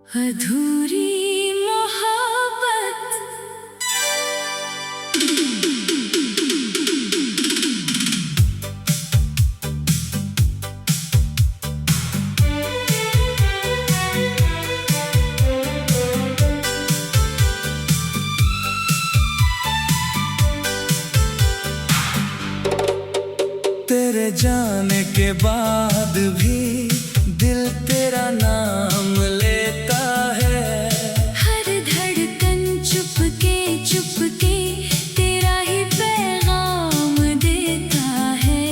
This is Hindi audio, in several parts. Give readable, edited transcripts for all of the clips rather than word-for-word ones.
अधूरी मोहब्बत। तेरे जाने के बाद भी दिल तेरा नाम लेता है। हर धड़कन चुपके चुपके तेरा ही पैगाम देता है।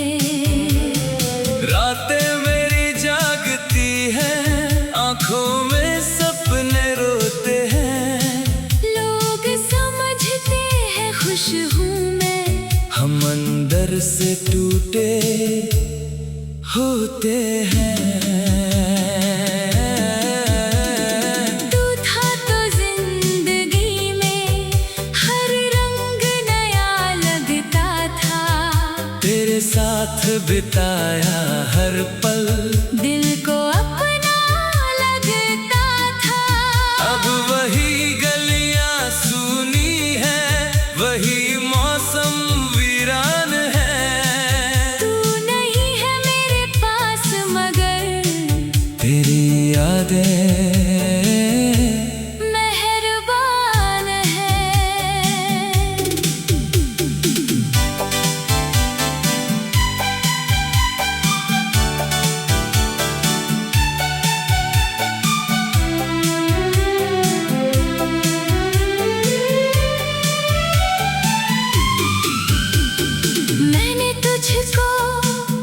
रातें मेरी जागती हैं, आंखों में सपने रोते हैं। लोग समझते हैं खुश हूँ मैं, हम अंदर से टूटे होते हैं। तू था तो जिंदगी में हर रंग नया लगता था। तेरे साथ बिताया हर पल दिल को अपना लगता था। अब वही गलियां सूनी है, वही मौसम वीरान है। तू नहीं है मेरे पास मगर तेरी यादें मेहरबान है। मैंने तुझको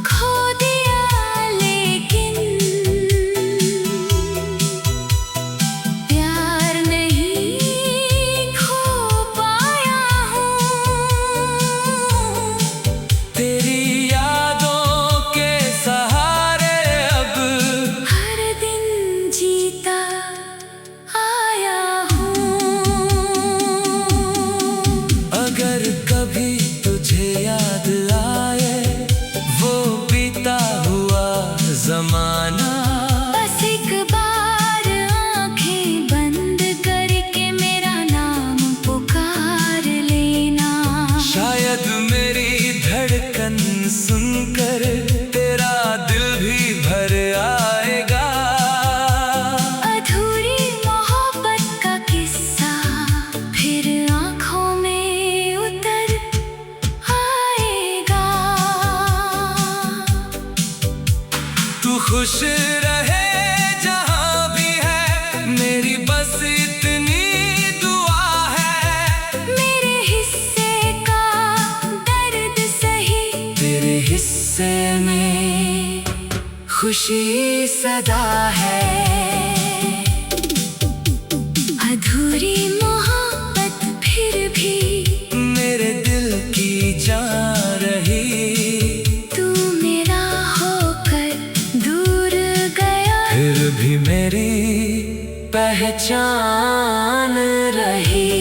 खो दिया लेकिन प्यार नहीं खो पाया हूँ। तेरी यादों के सहारे अब हर दिन जीता आया हूँ। अगर कभी तुझे याद आए वो बीता हुआ जमाना, बस एक बार आंखें बंद करके मेरा नाम पुकार लेना। शायद मेरी धड़कन सुनकर तेरा दिल भी भर आएगा। अधूरी मोहब्बत का किस्सा फिर आंखों में उतर आएगा। तू खुश रहे जहाँ भी है, मेरी बस इतनी दुआ है। मेरे हिस्से का दर्द सही, तेरे हिस्से में खुशी सदा है। अधूरी मोहब्बत फिर भी मेरे दिल की जान रही, तू मेरा होकर दूर गया। फिर भी मेरी पहचान रही।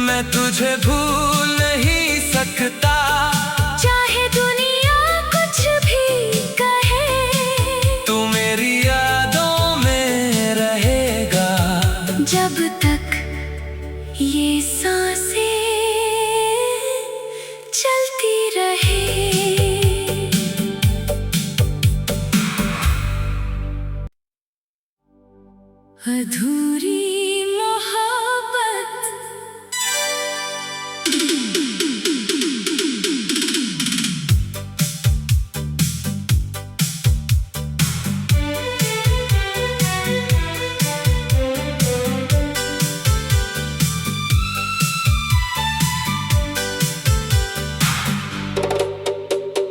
मैं तुझे भूल नहीं सकता, चाहे दुनिया कुछ भी कहे। तू मेरी यादों में रहेगा। जब तक ये सांसें चलती रहे। अधूरी मोहब्बत।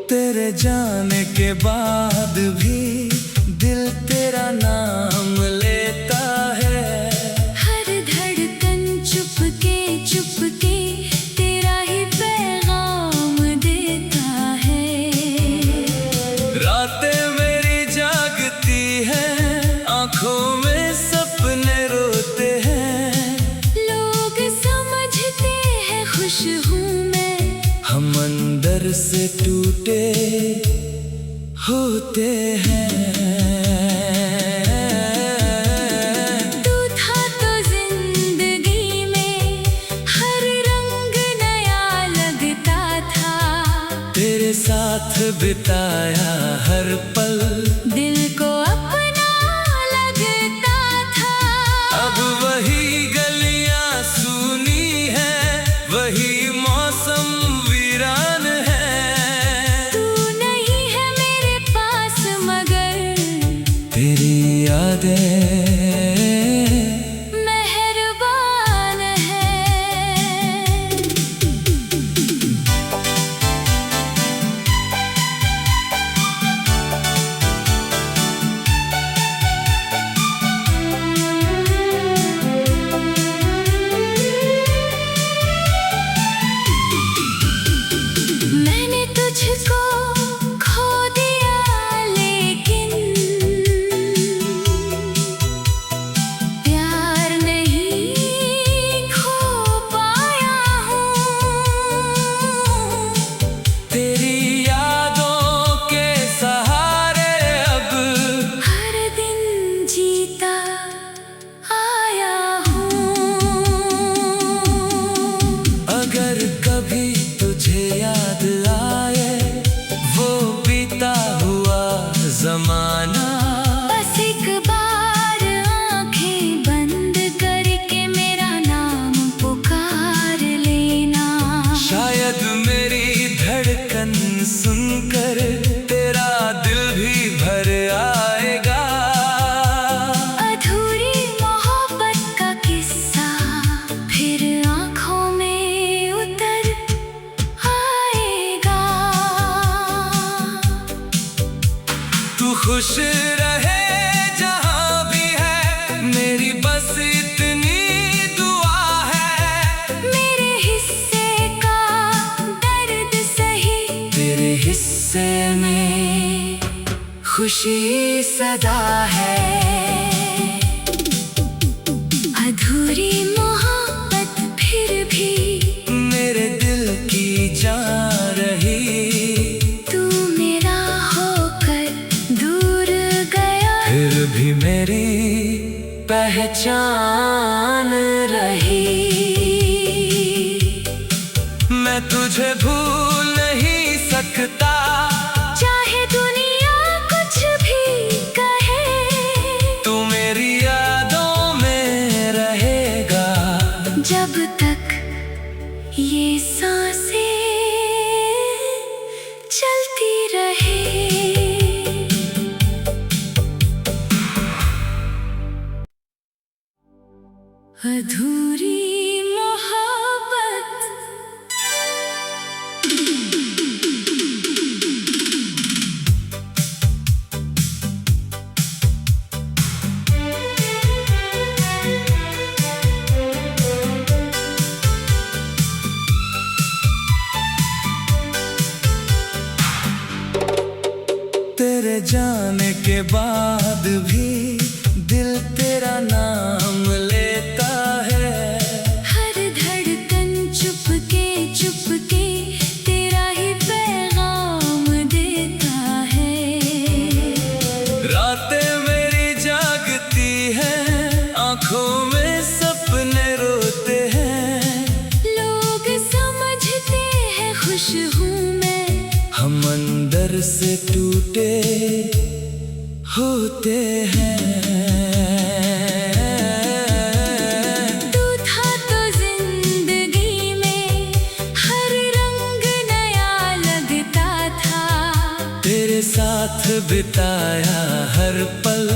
तेरे जाने के बाद भी दिल तेरा नाम लेता है। हर धड़कन चुपके चुपके तेरा ही पैगाम देता है। रातें मेरी जागती हैं, आंखों में सपने रोते हैं। लोग समझते हैं खुश हूँ मैं, हम अंदर से टूटे होते हैं। बिताया हर पल, दिल को अपना लगता था। अब वही गलियां सूनी है, वही मौसम वीरान है। तू नहीं है मेरे पास मगर तेरी यादें मेहरबान है। मैंने तुझको खो दिया लेकिन प्यार नहीं खो पाया हूँ। तेरी यादों के सहारे अब हर दिन जीता आया हूँ। अगर कभी तुझे याद आए वो बीता हुआ जमाना, बस एक बार आंखें बंद करके मेरा नाम पुकार लेना। शायद मेरी धड़कन सुनकर तेरा दिल भी भर आएगा। अधूरी मोहब्बत का किस्सा फिर आंखों में उतर आएगा। तू खुश रहे जहाँ भी है, मेरी बस इतनी दुआ है। मेरे हिस्से का दर्द सही, तेरे हिस्से में खुशी सदा है। अधूरी मोहब्बत फिर भी मेरे दिल की जान रही, तू मेरा होकर दूर गया। फिर भी मेरी पहचान रही। मैं तुझे भूल नहीं सकता, चाहे दुनिया कुछ भी कहे। तू मेरी यादों में रहेगा। जब तक ये सांसें चलती रहे। अधूरी मोहब्बत तेरे जाने के बाद भी दिल तेरा नाम लेता है। हर धड़कन चुपके तेरा ही पैगाम देता है। रातें मेरी जागती हैं, आंखों में सपने रोते हैं। लोग समझते हैं खुश हूँ मैं, हम अंदर से टूटे होते हैं। तू था तो जिंदगी में हर रंग नया लगता था। तेरे साथ बिताया हर पल,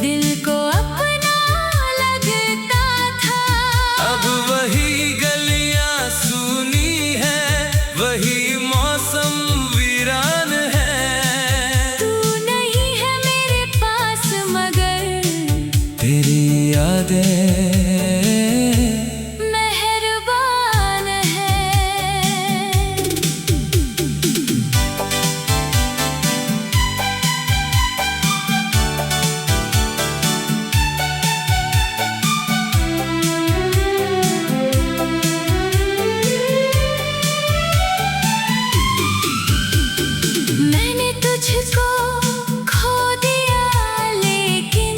दिल को अपना लगता था। अब वही गलियां सूनी है, वही मौसम वीरान है। तू नहीं है मेरे पास मगर तेरी यादें मेहरबान है। मैंने तुझको खो दिया लेकिन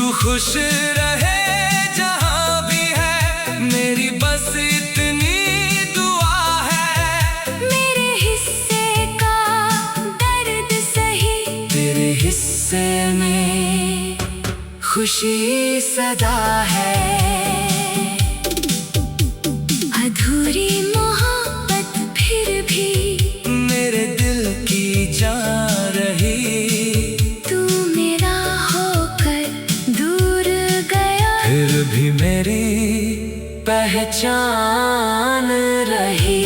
तू खुश रहे जहां भी है, मेरी बस इतनी दुआ है। मेरे हिस्से का दर्द सही, तेरे हिस्से में खुशी सदा है। अधूरी मोहब्बत फिर भी मेरे दिल की जान रही, तू मेरा होकर दूर गया, फिर भी मेरी पहचान रही।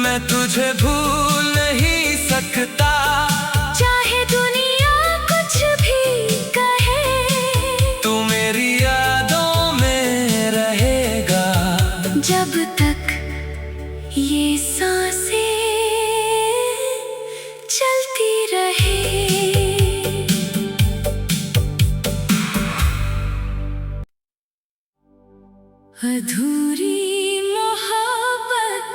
मैं तुझे भूल नहीं सकता, चाहे दुनिया कुछ भी कहे, तू मेरी यादों में रहेगा। जब तक ये सांसें चलती रहे। अधूरी मोहब्बत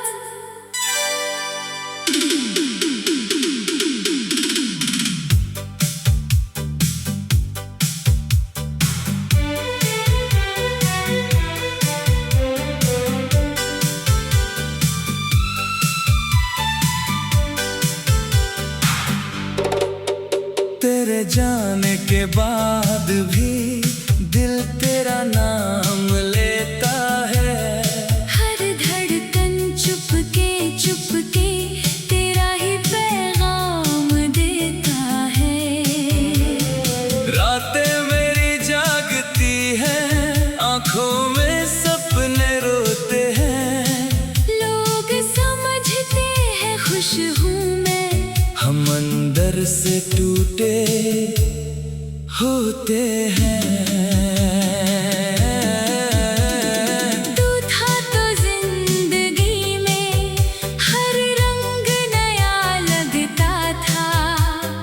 तेरे जाने के बाद भी दिल तेरा नाम लेता है। हर धड़कन चुपके तेरा ही पैगाम देता है। रातें मेरी जागती हैं, आंखों में सपने रोते हैं। लोग समझते हैं खुश हूँ मैं, हम अंदर से टूटे होते हैं। तू था तो जिंदगी में हर रंग नया लगता था।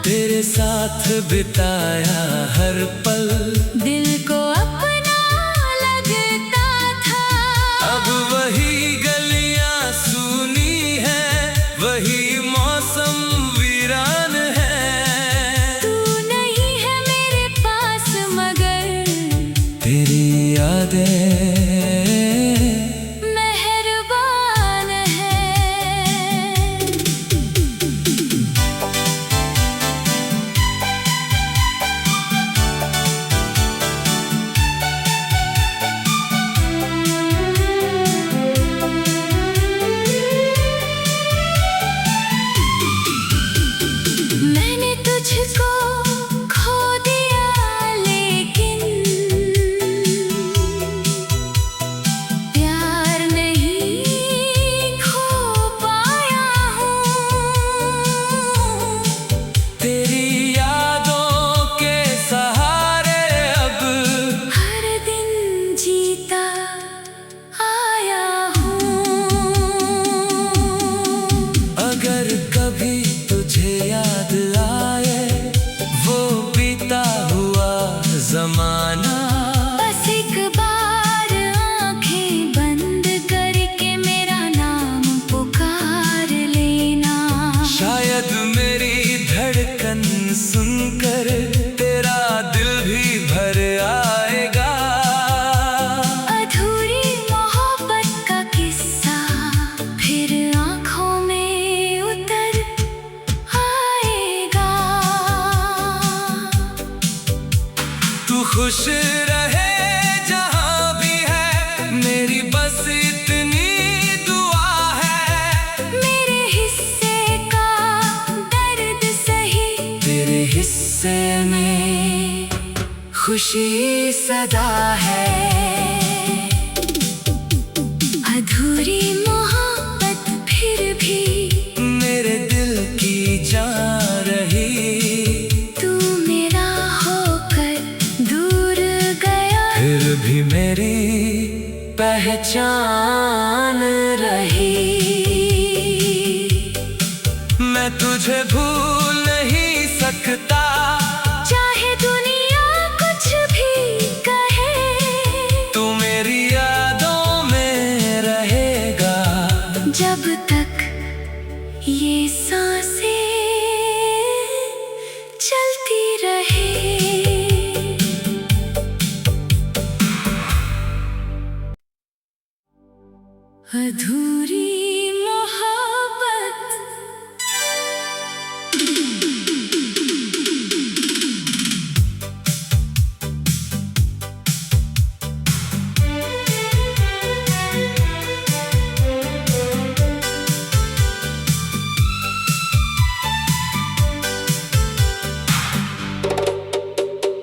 तेरे साथ बिताया हर पल दिल को अपना लगता था। अब वही गलियां सूनी हैं, वही मौसम वीरान है। तू नहीं है मेरे पास मगर तेरी यादें मेहरबान है। मैंने तुझको खो दिया लेकिन प्यार नहीं खो पाया हूँ। तेरी यादों के सहारे अब हर दिन जीता आया हूँ। अगर कभी तुझे याद आए वो बीता हुआ जमाना, बस एक बार आंखें बंद करके मेरा नाम पुकार लेना। शायद मेरी धड़कन सुनकर तेरा दिल भी भर आएगा। अधूरी मोहब्बत का किस्सा फिर आंखों में उतर आएगा। तू खुश रहे जहां भी है, मेरी बस इतनी दुआ है। मेरे हिस्से का दर्द सही, तेरे हिस्से में खुशी सदा है। अधूरी मोहब्बत फिर भी मेरे दिल की जान रही, तू मेरा होकर दूर गया, फिर भी मेरी पहचान रही। मैं तुझे भूल नहीं सकता, चाहे दुनिया कुछ भी कहे, तू मेरी यादों में रहेगा। जब तक ये सांसें चलती रहे। रहे। अधूरी मोहब्बत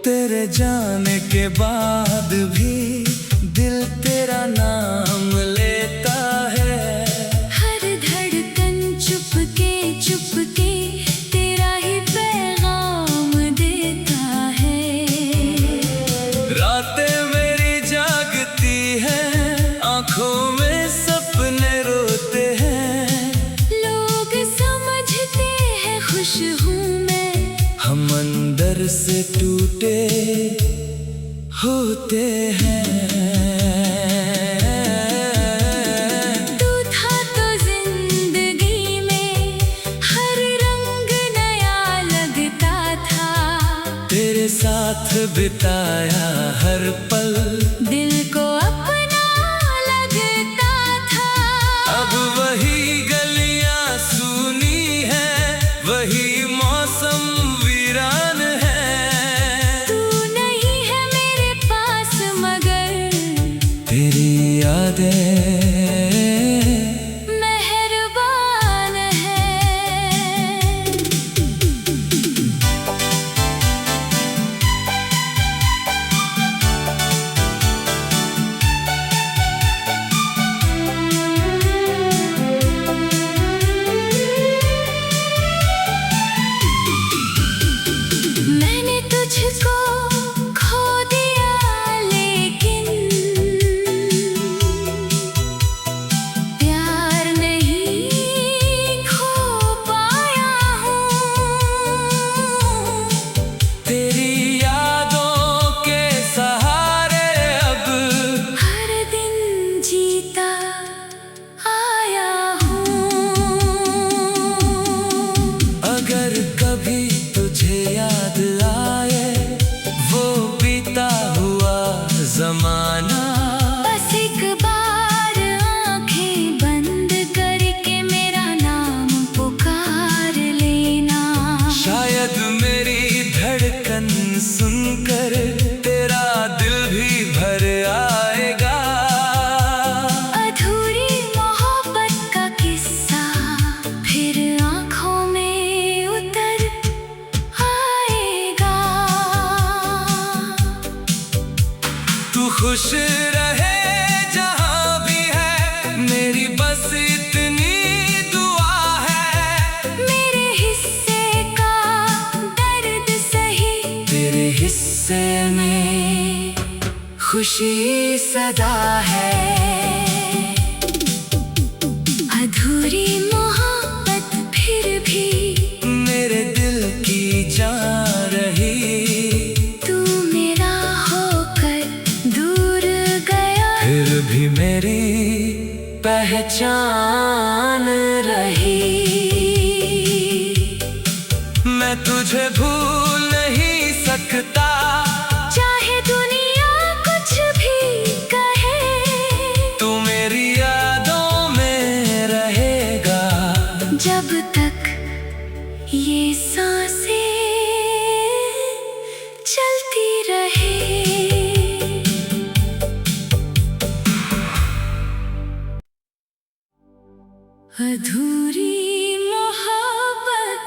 तेरे जाने के बाद भी दिल तेरा नाम लेता है। हर धड़कन चुपके तेरा ही पैगाम देता है। रातें मेरी जागती हैं, आंखों में सपने रोते हैं। लोग समझते हैं खुश हूँ मैं, हम अंदर से टूटे होते हैं। तू था तो जिंदगी में हर रंग नया लगता था। तेरे साथ बिताया हर पल दिल को अपना लगता था। अब वही गलियां सूनी है, वही मौसम वीरान है। तू नहीं है मेरे पास मगर तेरी यादें मेहरबान है। मैंने तुझको खो दिया लेकिन प्यार नहीं खो पाया हूँ। तेरी यादों के सहारे अब हर दिन जीता आया हूँ। अगर कभी तुझे याद आए वो बीता हुआ जमाना, बस एक बार आंखें बंद करके मेरा नाम पुकार लेना। शायद मेरी धड़कन सुनकर तेरा दिल भी भर आएगा। अधूरी मोहब्बत का किस्सा फिर आंखों में उतर आएगा। तू खुश रहे जहाँ भी है, मेरी बस इतनी दुआ है। मेरे हिस्से का दर्द सही, तेरे हिस्से में खुशी सदा है। अधूरी मोहब्बत फिर भी मेरे दिल की जान रही, तू मेरा होकर दूर गया। फिर भी मेरी पहचान रही। मैं तुझे भूल नहीं सकता, चाहे दुनिया कुछ भी कहे। तू मेरी यादों में रहेगा। जब तक ये सांसें चलती रहे। अधूरी मोहब्बत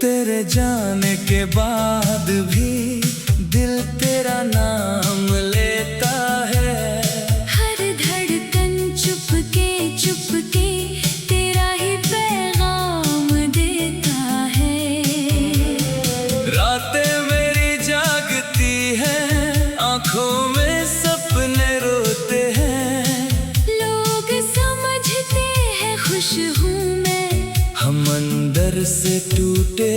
तेरे जाने के बाद भी दिल तेरा नाम लेता है। हर धड़कन चुपके तेरा ही पैगाम देता है। रातें मेरी जागती हैं, आंखों में सपने रोते हैं। लोग समझते हैं खुश हूँ मैं, हम अंदर से टूटे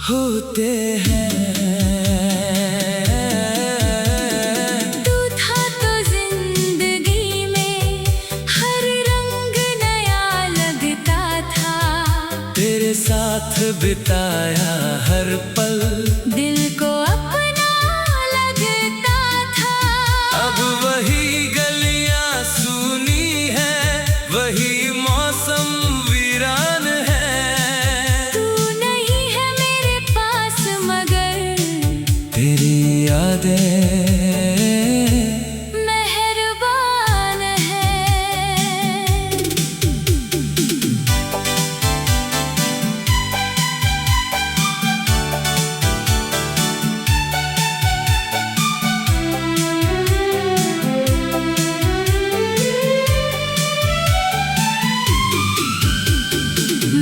होते हैं। तू था तो जिंदगी में हर रंग नया लगता था। तेरे साथ बिताया हर पल दिल को अपना लगता था। अब वही गलियां सूनी है, वही मौसम वीरान है। तू नहीं है मेरे पास मगर तेरी यादें मेहरबान है।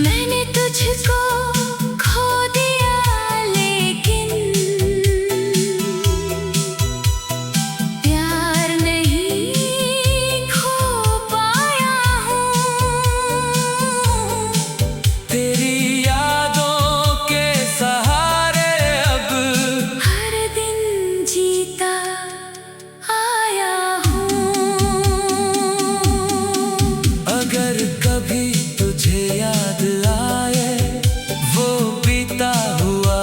मैंने तुझको खो दिया लेकिन प्यार नहीं खो पाया हूँ। तेरी यादों के सहारे अब हर दिन जीता आया हूँ। अगर कभी तुझे याद आए वो बीता हुआ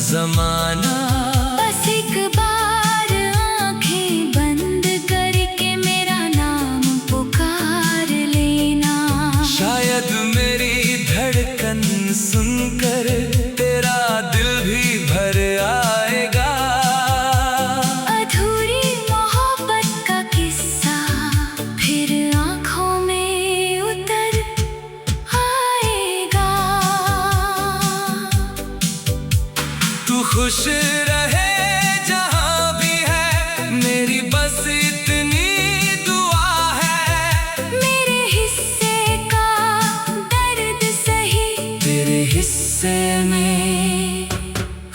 जमाना, बस एक बार आंखें बंद करके मेरा नाम पुकार लेना। शायद मेरी धड़कन सुनकर तेरा दिल भी भर आएगा। अधूरी मोहब्बत का किस्सा फिर आंखों में उतर आएगा। तू खुश रहे जहां भी है, मेरी बस इतनी दुआ है। मेरे हिस्से का दर्द सही, तेरे हिस्से में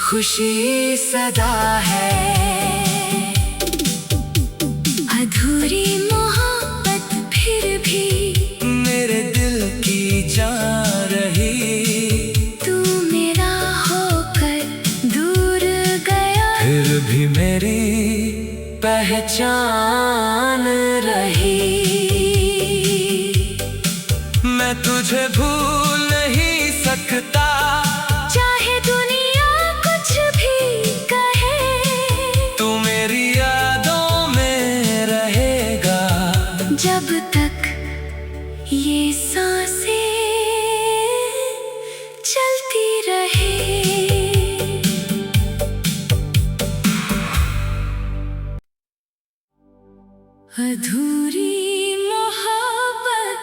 खुशी सदा है। अधूरी मोहब्बत फिर भी मेरे दिल की जान रही, तू मेरा होकर दूर गया। फिर भी मेरी पहचान रही। मैं तुझे भूल नहीं सकता, चाहे दुनिया कुछ भी कहे। तू मेरी यादों में रहेगा। जब तक ये सांसें चलती रहे। अधूरी मोहब्बत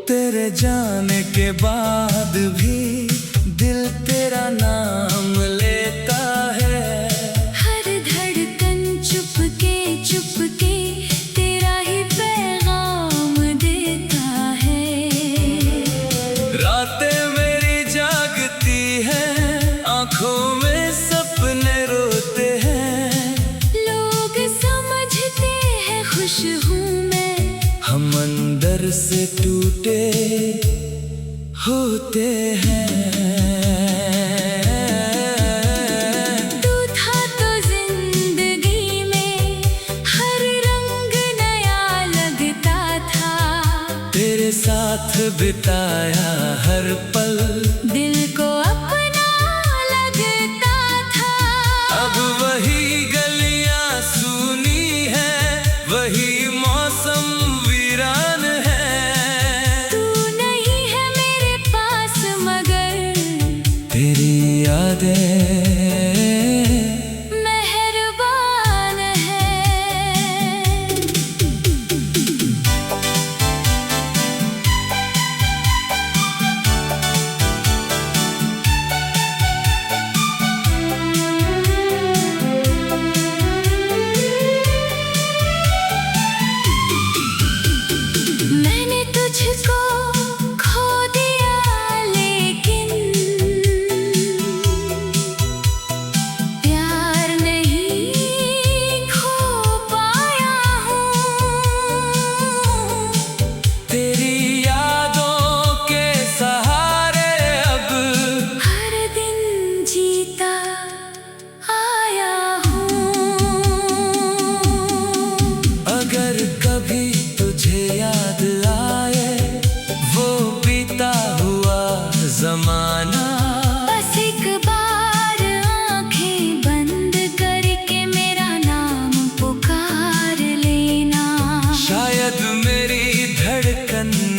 तेरे जाने के बाद भी दिल तेरा नाम लेता है। हर धड़कन चुपके तेरा ही पैगाम देता है। रातें मेरी जागती हैं, आंखों में सपने रोते हैं। लोग समझते हैं खुश हूँ मैं, हम अंदर से टूटे होते हैं। तू था तो जिंदगी में हर रंग नया लगता था। तेरे साथ बिताया हर पल दिल को अपना लगता था। अब वही गलियां सूनी है, वही मौसम वीरान है। तू नहीं है मेरे पास मगर तेरी यादें मेहरबान है।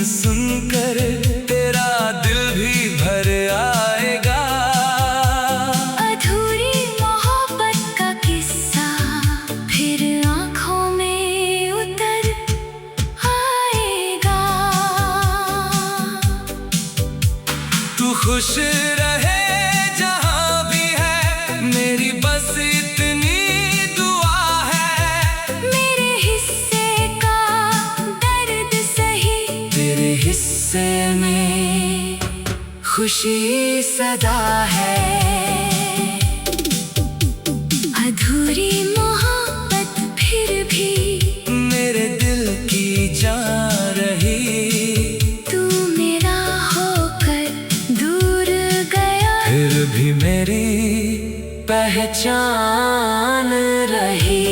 सुनकर तेरा दिल भी भर आएगा। अधूरी मोहब्बत का किस्सा फिर आँखों में उतर आएगा। तू खुश रहे जहाँ भी है, मेरी बस इतनी दुआ है। मेरे हिस्से का दर्द सही, तेरे हिस्से में खुशी सदा है। अधूरी मोहब्बत फिर भी मेरे दिल की जान रही। तू मेरा होकर दूर गया, फिर भी मेरी पहचान रही।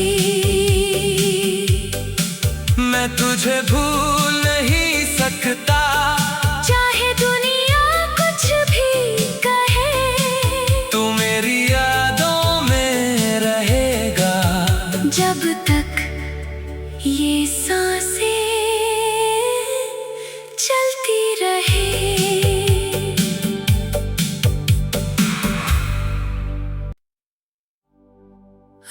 मैं तुझे भूल नहीं सकता, चाहे दुनिया कुछ भी कहे। तू मेरी यादों में रहेगा। जब तक ये सांसें चलती रहे।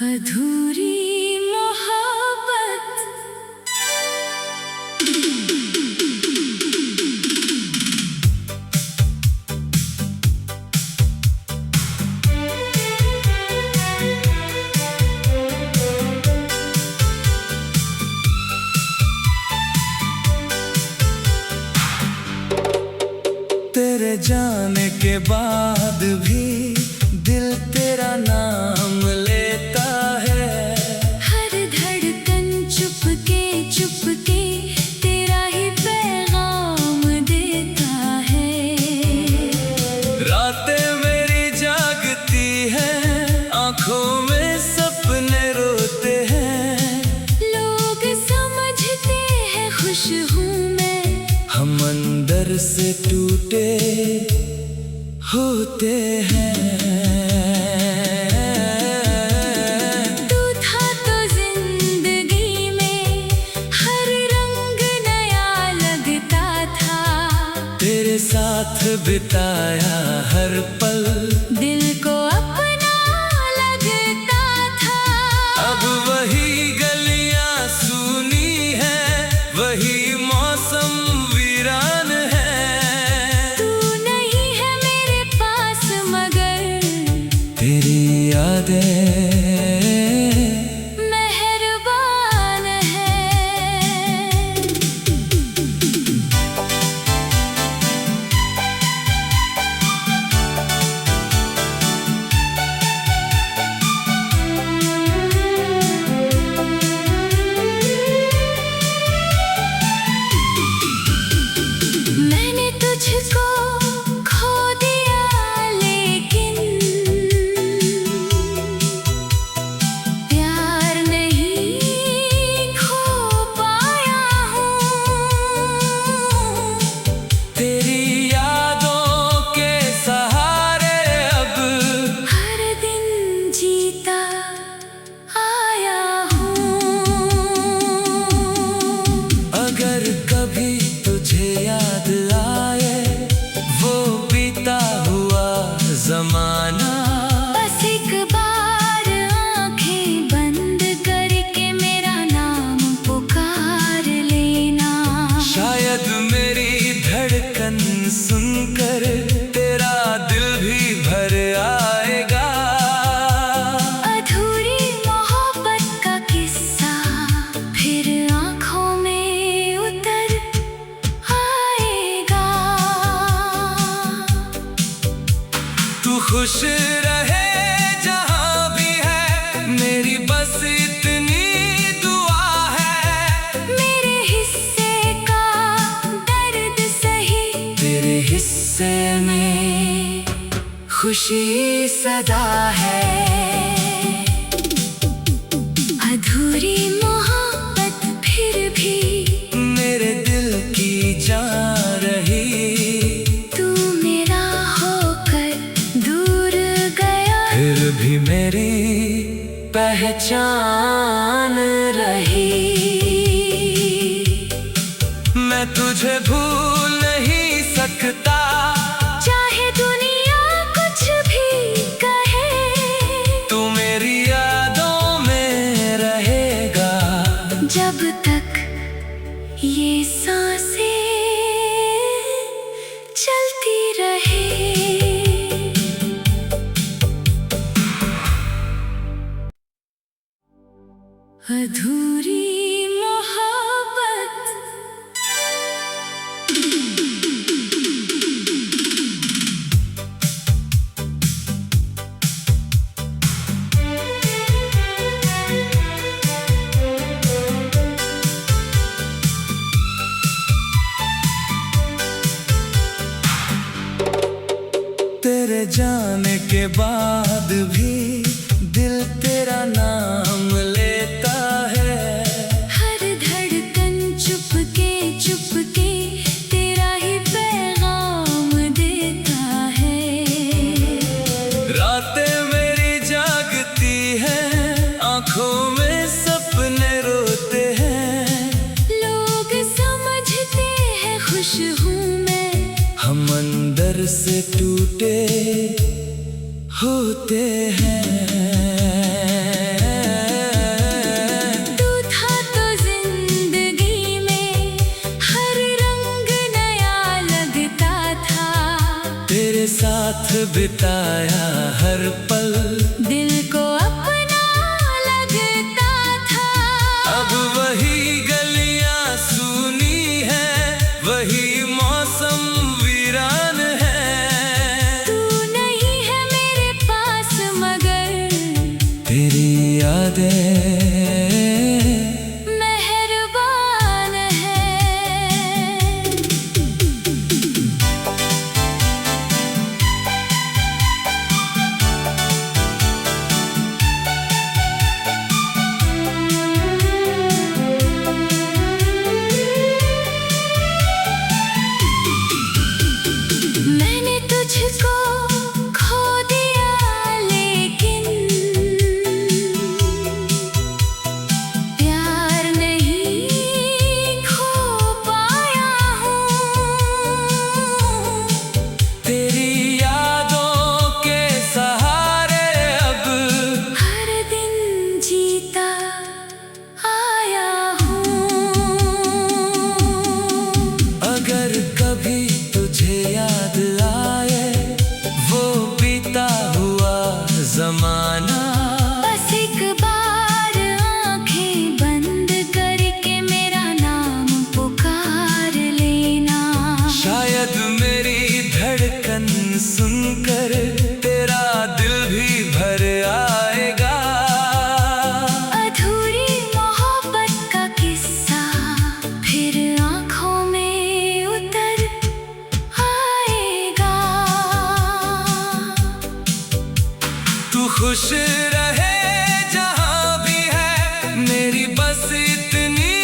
अधूरी मोहब्बत तेरे जाने के बाद भी दिल तेरा नाम लेता है। हर धड़कन चुपके तेरा ही पैगाम देता है। रातें मेरी जागती हैं, आंखों में सपने रोते हैं। लोग समझते हैं खुश हूँ मैं, हम अंदर से टूटे होते हैं। तू था तो जिंदगी में हर रंग नया लगता था। तेरे साथ बिताया हर पल दिल को अपना लगता था। अब वही गलियां सूनी हैं, वही मौसम वीरान है। तू नहीं है मेरे पास मगर तेरी यादें मेहरबान है। मैंने तुझको खो दिया लेकिन प्यार नहीं खो पाया हूँ। तेरी यादों के सहारे अब हर दिन जीता आया हूँ। अगर कभी तुझे याद आए वो बीता हुआ जमाना, बस एक बार आंखें बंद करके मेरा नाम पुकार लेना। शायद मेरी धड़कन सुनकर तेरा दिल भी भर आएगा। अधूरी मोहब्बत का किस्सा फिर आँखों में उतर आएगा। तू खुश रहे जहाँ भी है, मेरी बस इतनी दुआ है। मेरे हिस्से का दर्द सही, तेरे हिस्से में खुशी सदा है। अधूरी मोहब्बत फिर भी मेरे दिल की जान रही। तू मेरा होकर दूर गया, फिर भी मेरी पहचान रही। मैं तुझे भूल जब तक ये सांसें चलती रहे। अधूरी मोहब्बत तेरे जाने के बाद भी दिल तेरा नाम लेता है। हर धड़कन चुपके चुपके तेरा ही पैगाम देता है। रातें मेरी जागती हैं, आंखों में सपने रोते हैं। लोग समझते हैं खुश हूँ मैं, हम अंदर से टूटे होते हैं। तू था तो जिंदगी में हर रंग नया लगता था। तेरे साथ बिताया हर पल दिल को अपना लगता था। अब वही गलियां सूनी है, वही मौसम वीरान है। तू नहीं है मेरे पास मगर तेरी यादें मेहरबान है। मैंने तुझको खो दिया लेकिन प्यार नहीं खो पाया हूँ। तेरी यादों के सहारे अब हर दिन जीता आया हूँ। अगर कभी तुझे याद आए वो बीता हुआ जमाना, बस एक बार आंखें बंद करके मेरा नाम पुकार लेना। शायद मेरी धड़कन सुनकर तेरा दिल भी भर आएगा। अधूरी मोहब्बत का किस्सा फिर आंखों में उतर आएगा। तू खुश रहे जहाँ भी है, मेरी बस इतनी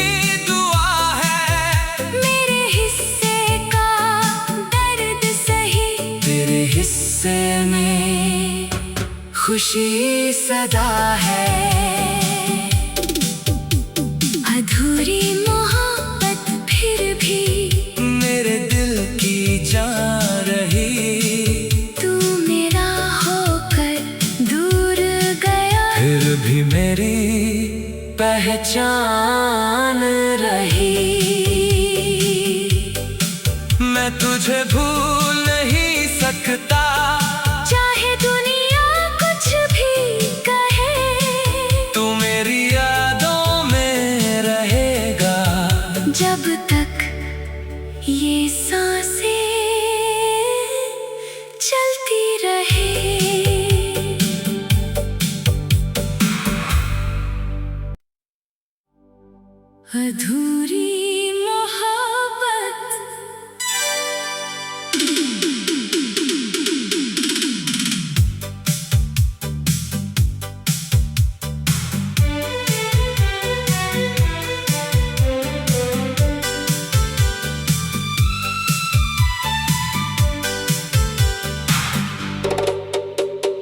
दुआ है। मेरे हिस्से का दर्द सही, तेरे हिस्से में खुशी सदा है। अधूरी मोहब्बत फिर भी मेरे दिल की जान रही, तू मेरा होकर दूर गया। फिर भी मेरी पहचान रही। मैं तुझे भूल नहीं सकता, चाहे दुनिया कुछ भी कहे। तू मेरी यादों में रहेगा। जब तक ये सांसें चलती रहे। अधूरी मोहब्बत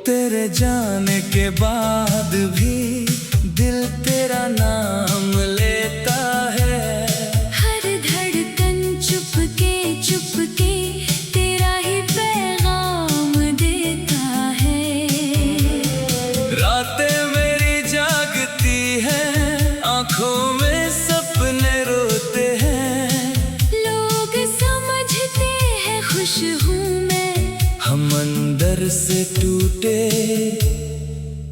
तेरे जाने के बाद भी दिल तेरा नाम लेता है। हर धड़कन चुपके चुपके तेरा ही पैगाम देता है। रातें मेरी जागती हैं, आंखों में से टूटे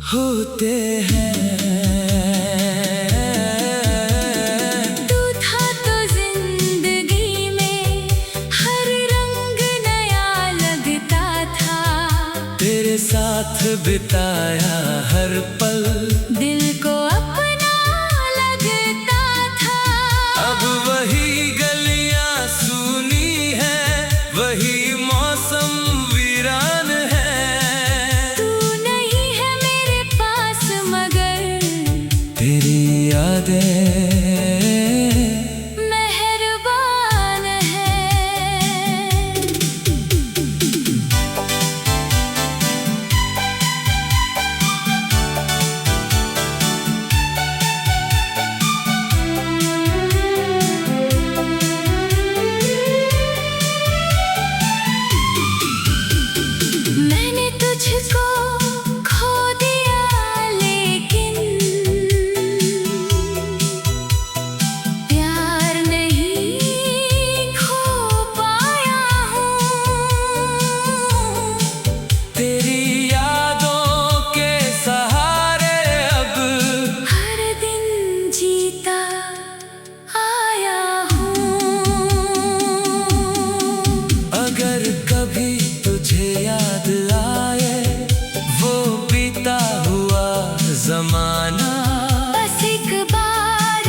होते हैं। तू था तो जिंदगी में हर रंग नया लगता था। तेरे साथ बिताया हर पल दिल को अपना लगता था। अब वही गलियां सूनी है, वही मौसम वीरान है। तू नहीं है मेरे पास मगर तेरी यादें मेहरबान है। मैंने तुझको खो दिया लेकिन प्यार नहीं खो पाया हूँ। तेरी यादों के सहारे अब हर दिन जीता आया हूँ। अगर कभी तुझे याद आए वो बीता हुआ जमाना, बस एक बार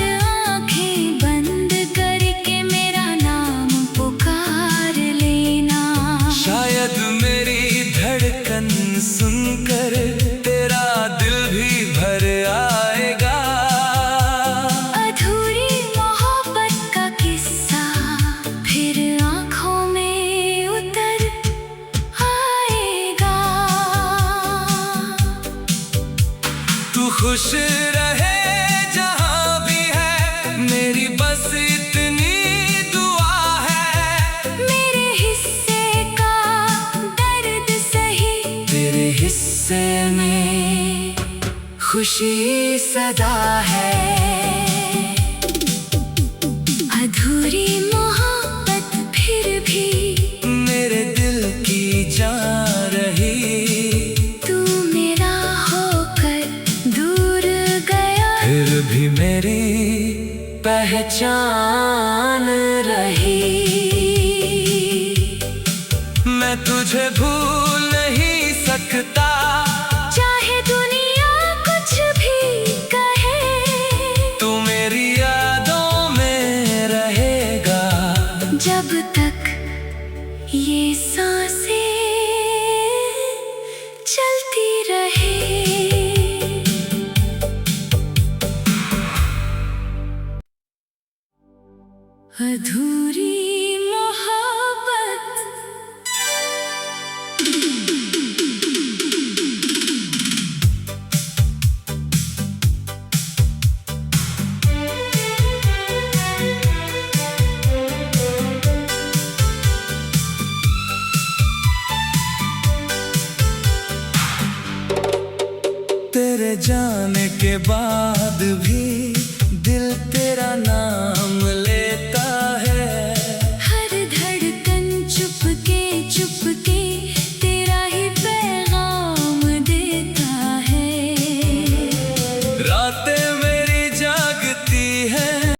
आंखें बंद करके मेरा नाम पुकार लेना। शायद मेरी धड़कन सुनकर तेरा दिल भी भर आएगा। अधूरी मोहब्बत का किस्सा फिर आंखों में उतर आएगा। तू खुश रहे जहां भी है, मेरी बस इतनी दुआ है। मेरे हिस्से का दर्द सही, तेरे हिस्से में खुशी सदा है। अधूरी मोहब्बत फिर भी मेरे दिल की जान रही, तू मेरा होकर दूर गया। फिर भी मेरी पहचान रही। मैं तुझे भूल नहीं सकता, चाहे दुनिया कुछ भी कहे। तू मेरी यादों में रहेगा। जब तक ये सांसें चलती रहे। अधूरी